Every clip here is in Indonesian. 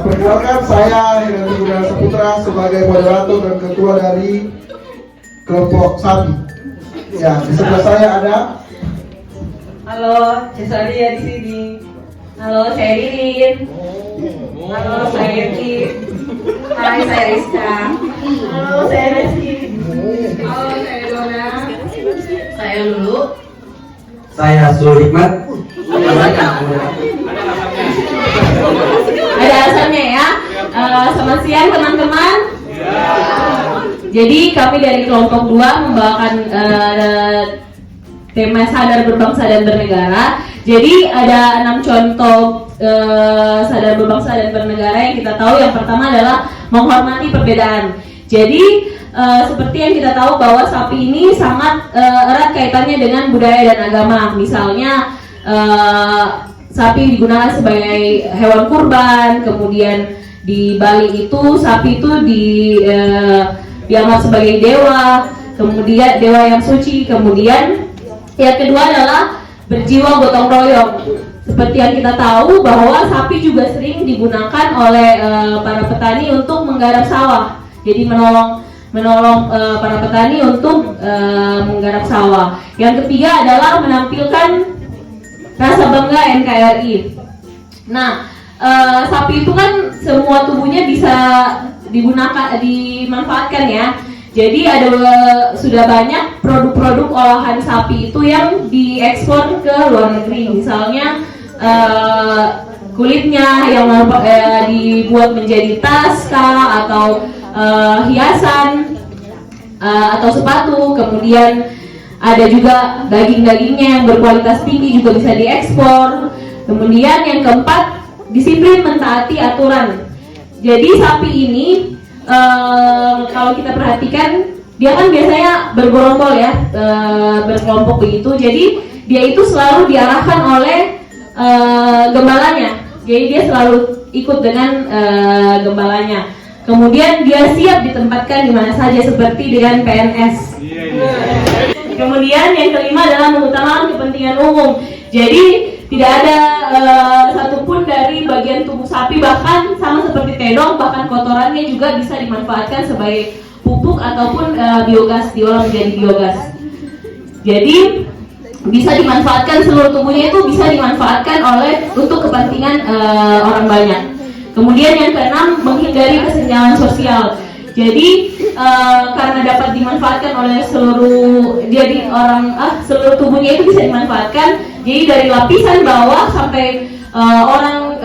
perkenalkan saya Henry Gunawan Saputra sebagai moderator dan ketua dari kelompok sapi. Ya, di sebelah saya ada. Halo, Cesaria di sini. Halo, saya Ririn. Halo, saya Eki. Hai, saya Rizka. Halo, saya Reski. Halo, saya Dona. Saya Lulu. Saya Zulhikmat. Ada alasannya ya. Selamat siang teman-teman. Jadi kami dari kelompok 2 membawakan tema sadar berbangsa dan bernegara. Jadi ada 6 contoh sadar berbangsa dan bernegara yang kita tahu. Yang pertama adalah menghormati perbedaan. Jadi seperti yang kita tahu bahwa sapi ini sangat erat kaitannya dengan budaya dan agama. Misalnya sapi digunakan sebagai hewan kurban, kemudian di Bali itu sapi itu dianggap sebagai dewa, kemudian dewa yang suci. Kemudian yang kedua adalah berjiwa gotong royong. Seperti yang kita tahu bahwa sapi juga sering digunakan oleh para petani untuk menggarap sawah. Jadi menolong para petani untuk menggarap sawah. Yang ketiga adalah menampilkan rasa bangga NKRI. Nah, sapi itu kan semua tubuhnya bisa dimanfaatkan ya. Jadi sudah banyak produk-produk olahan sapi itu yang diekspor ke luar negeri. Misalnya kulitnya yang dibuat menjadi tas atau hiasan atau sepatu. Kemudian ada juga daging-dagingnya yang berkualitas tinggi juga bisa diekspor. Kemudian yang keempat, disiplin mentaati aturan. Jadi sapi ini kalau kita perhatikan dia kan biasanya bergerombol ya, berkelompok begitu. Jadi dia itu selalu diarahkan oleh gembalanya. Jadi dia selalu ikut dengan gembalanya. Kemudian dia siap ditempatkan di mana saja seperti dengan PNS. Kemudian yang kelima adalah mengutamakan kepentingan umum. Jadi tidak ada satupun dari bagian tubuh sapi, bahkan sama seperti tedong, bahkan kotorannya juga bisa dimanfaatkan sebagai pupuk ataupun biogas, diolah menjadi biogas. Jadi bisa dimanfaatkan, seluruh tubuhnya itu bisa dimanfaatkan untuk kepentingan orang banyak. Kemudian yang keenam, menghindari kesenjangan sosial. Jadi karena dapat dimanfaatkan oleh seluruh tubuhnya itu bisa dimanfaatkan. Jadi dari lapisan bawah sampai orang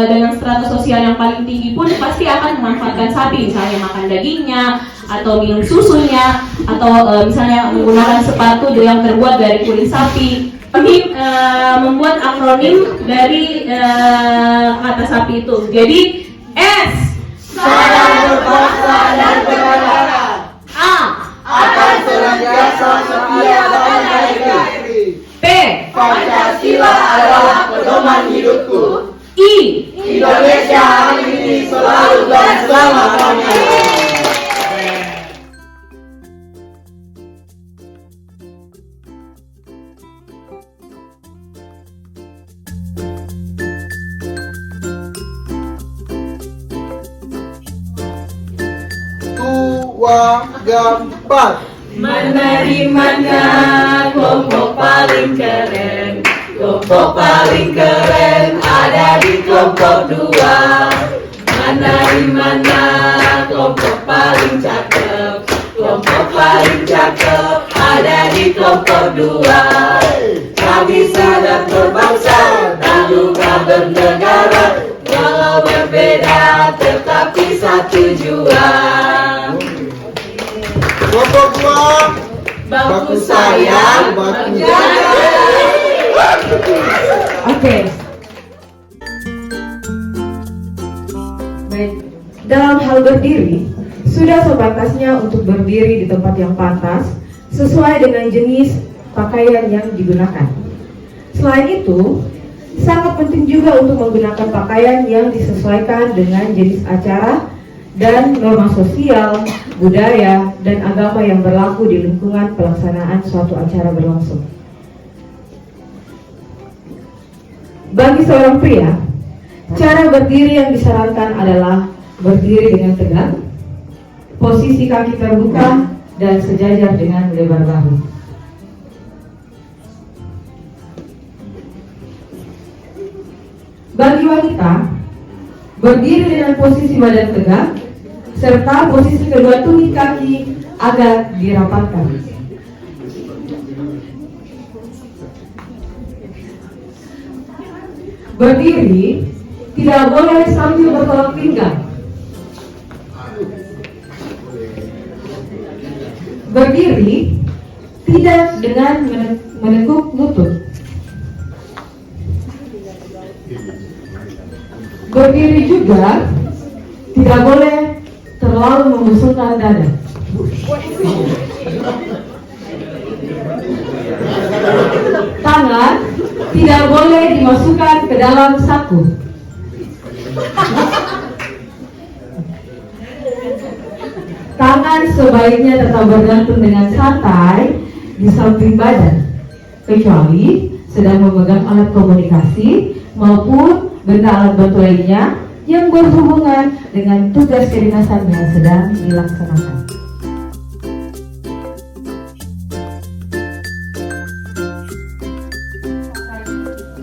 dengan strata sosial yang paling tinggi pun pasti akan memanfaatkan sapi, misalnya makan dagingnya atau minum susunya atau misalnya menggunakan sepatu yang terbuat dari kulit sapi. Kami membuat akronim dari kata sapi itu. Jadi S, sadar berbangsa dan bernegara. A, Akan senantiasa setia dan NKRI. P, Pancasila adalah pedoman hidupku. I, Indonesia hari ini selalu dan selama-lamanya. Gambar. mana di mana kelompok paling keren, kelompok paling keren ada di kelompok 2. Mana di mana kelompok paling cakep, kelompok paling cakep ada di kelompok 2. Kami sadar berbangsa dan juga bernegara, walau berbeda tetapi satu jua. Kelompok 2, Baku sayang, baku jaga. Oke. Baik, dalam hal berdiri, sudah sepantasnya untuk berdiri di tempat yang pantas sesuai dengan jenis pakaian yang digunakan. Selain itu, sangat penting juga untuk menggunakan pakaian yang disesuaikan dengan jenis acara dan norma sosial, budaya, dan agama yang berlaku di lingkungan pelaksanaan suatu acara berlangsung. Bagi seorang pria, Cara berdiri yang disarankan adalah berdiri dengan tegak, posisi kaki terbuka, dan sejajar dengan lebar bahu. Bagi wanita, berdiri dengan posisi badan tegak, serta posisi kedua tumit kaki agak dirapatkan. Berdiri tidak boleh sambil bertolak pinggang. Berdiri tidak dengan menekuk lutut. Berdiri juga tidak boleh terlalu membusungkan dada. Tangan tidak boleh dimasukkan ke dalam saku. Tangan sebaiknya tetap bergantung dengan santai di samping badan, kecuali sedang memegang alat komunikasi maupun benda alat bantu lainnya yang berhubungan dengan tugas kedinasan yang sedang dilaksanakan.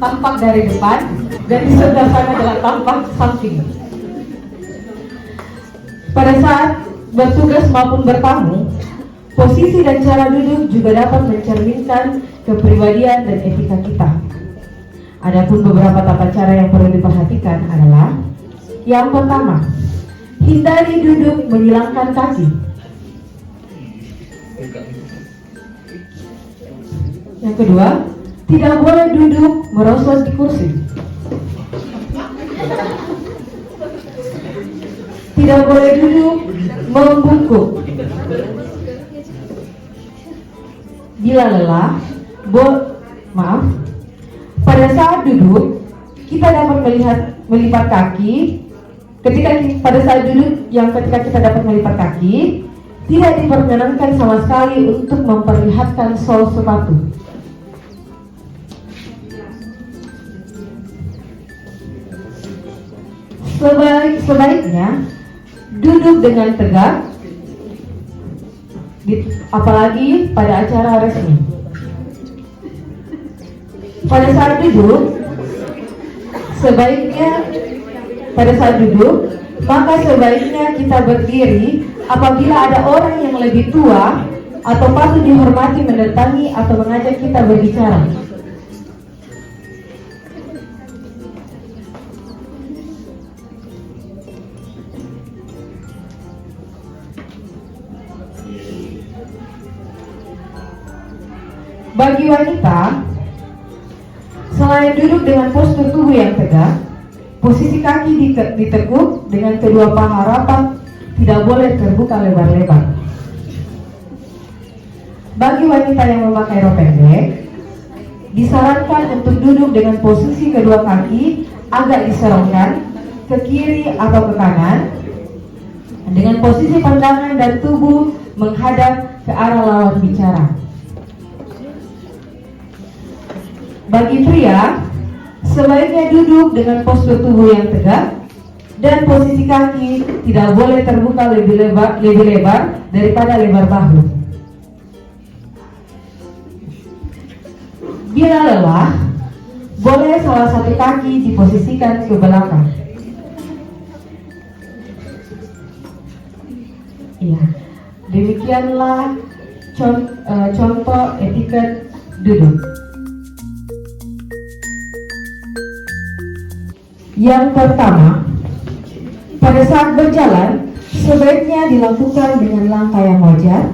Tampak dari depan dan di sebelah sana adalah tampak samping. Pada saat bertugas maupun bertamu, posisi dan cara duduk juga dapat mencerminkan kepribadian dan etika kita. Adapun beberapa tata cara yang perlu diperhatikan adalah: yang pertama, hindari duduk menyilangkan kaki. Yang kedua, tidak boleh duduk merosot di kursi. Tidak boleh duduk membungkuk. Bila lelah, pada saat duduk kita dapat melipat kaki. Pada saat duduk ketika kita dapat melipat kaki, tidak diperkenankan sama sekali untuk memperlihatkan sol sepatu. Sebaiknya duduk dengan tegak, apalagi pada acara resmi. Pada saat duduk, maka sebaiknya kita berdiri apabila ada orang yang lebih tua atau patut dihormati mendatangi atau mengajak kita berbicara. Bagi wanita, selain duduk dengan postur tubuh yang tegak, posisi kaki ditekuk dengan kedua paha rapat, tidak boleh terbuka lebar-lebar. Bagi wanita yang memakai rok pendek, disarankan untuk duduk dengan posisi kedua kaki agak diserongkan ke kiri atau ke kanan, dengan posisi pandangan dan tubuh menghadap ke arah lawan bicara. Bagi pria, sebaiknya duduk dengan postur tubuh yang tegak dan posisi kaki tidak boleh terbuka lebih lebar daripada lebar bahu. Bila lelah, boleh salah satu kaki diposisikan ke belakang. Iya, demikianlah contoh etiket duduk. Yang pertama, pada saat berjalan, sebaiknya dilakukan dengan langkah yang wajar,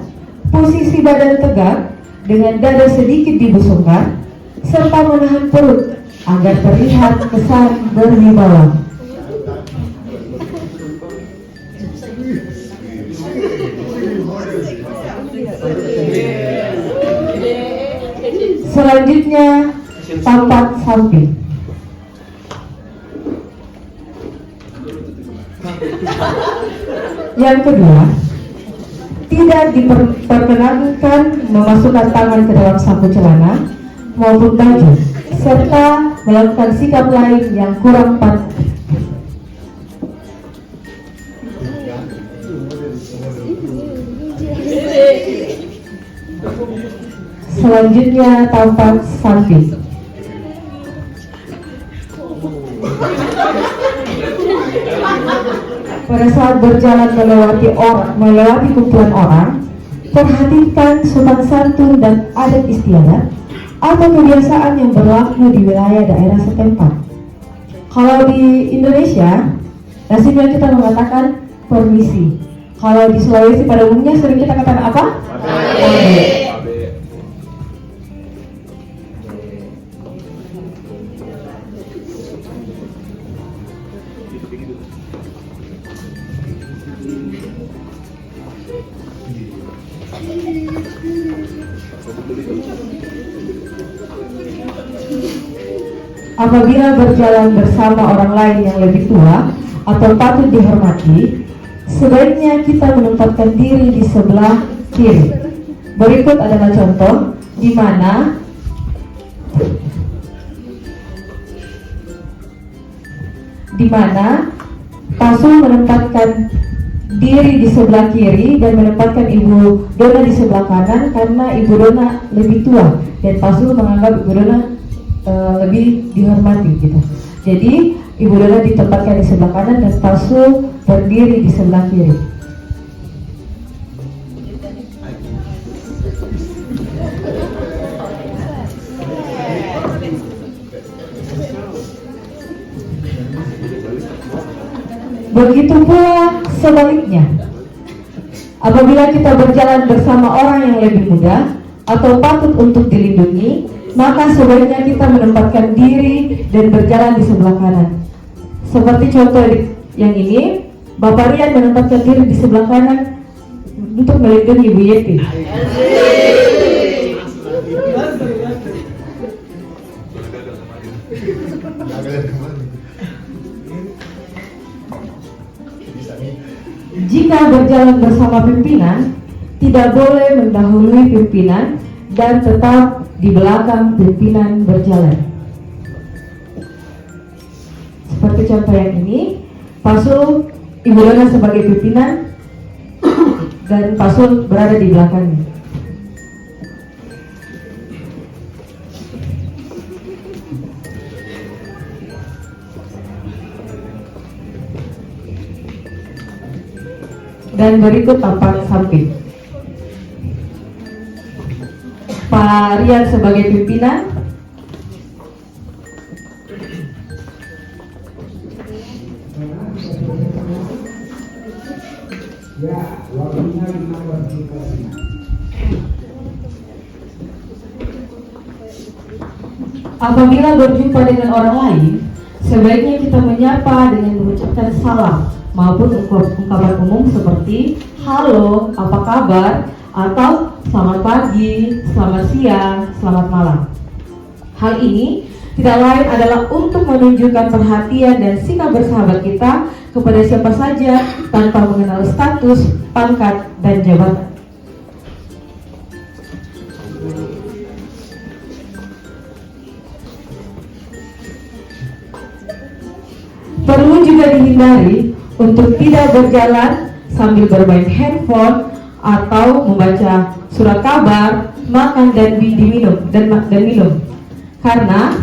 posisi badan tegak, dengan dada sedikit dibusungkan, serta menahan perut agar terlihat kesan berwibawa. Selanjutnya, tampak samping. Yang kedua, tidak diperkenankan memasukkan tangan ke dalam saku celana maupun baju, serta melakukan sikap lain yang kurang Selanjutnya tampak samping. Pada saat berjalan melewati kumpulan orang, perhatikan sopan santun dan adat istiadat atau kebiasaan yang berlaku di wilayah daerah setempat. Kalau di Indonesia, lazimnya kita mengatakan permisi. Kalau di Sulawesi pada umumnya sering kita katakan apa? Abe. Apabila berjalan bersama orang lain yang lebih tua atau patut dihormati, sebaiknya kita menempatkan diri di sebelah kiri. Berikut adalah contoh di mana Pasul menempatkan diri di sebelah kiri dan menempatkan Ibu Dona di sebelah kanan karena Ibu Dona lebih tua dan Pasul menganggap Ibu Dona lebih dihormati gitu. Jadi Ibu Dona ditempatkan di sebelah kanan dan Pasul berdiri di sebelah kiri. Begitu pula sebaliknya. Apabila kita berjalan bersama orang yang lebih muda atau patut untuk dilindungi, maka sebaiknya kita menempatkan diri dan berjalan di sebelah kanan. Seperti contoh yang ini, Bapak Rian menempatkan diri di sebelah kanan untuk melindungi Ibu Yeti. Jika berjalan bersama pimpinan, tidak boleh mendahului pimpinan dan tetap di belakang pimpinan berjalan. Seperti contoh yang ini, Pasul Ibu Dona sebagai pimpinan dan Pasul berada di belakangnya. Dan berikut tampak samping. Pak Rian sebagai pimpinan, apabila berjumpa dengan orang lain, sebaiknya kita menyapa dengan mengucapkan salam maupun ungkapan umum seperti halo, apa kabar, atau selamat pagi, selamat siang, selamat malam. Hal ini tidak lain adalah untuk menunjukkan perhatian dan sikap bersahabat kita kepada siapa saja tanpa mengenal status, pangkat, dan jabatan. Perlu juga dihindari untuk tidak berjalan sambil bermain handphone atau membaca surat kabar, makan dan minum. Karena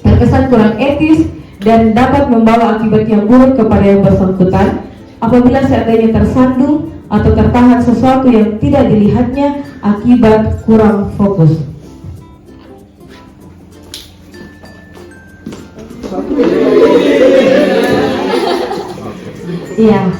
terkesan kurang etis dan dapat membawa akibat yang buruk kepada yang bersangkutan apabila seandainya tersandung atau tertahan sesuatu yang tidak dilihatnya akibat kurang fokus. Iya.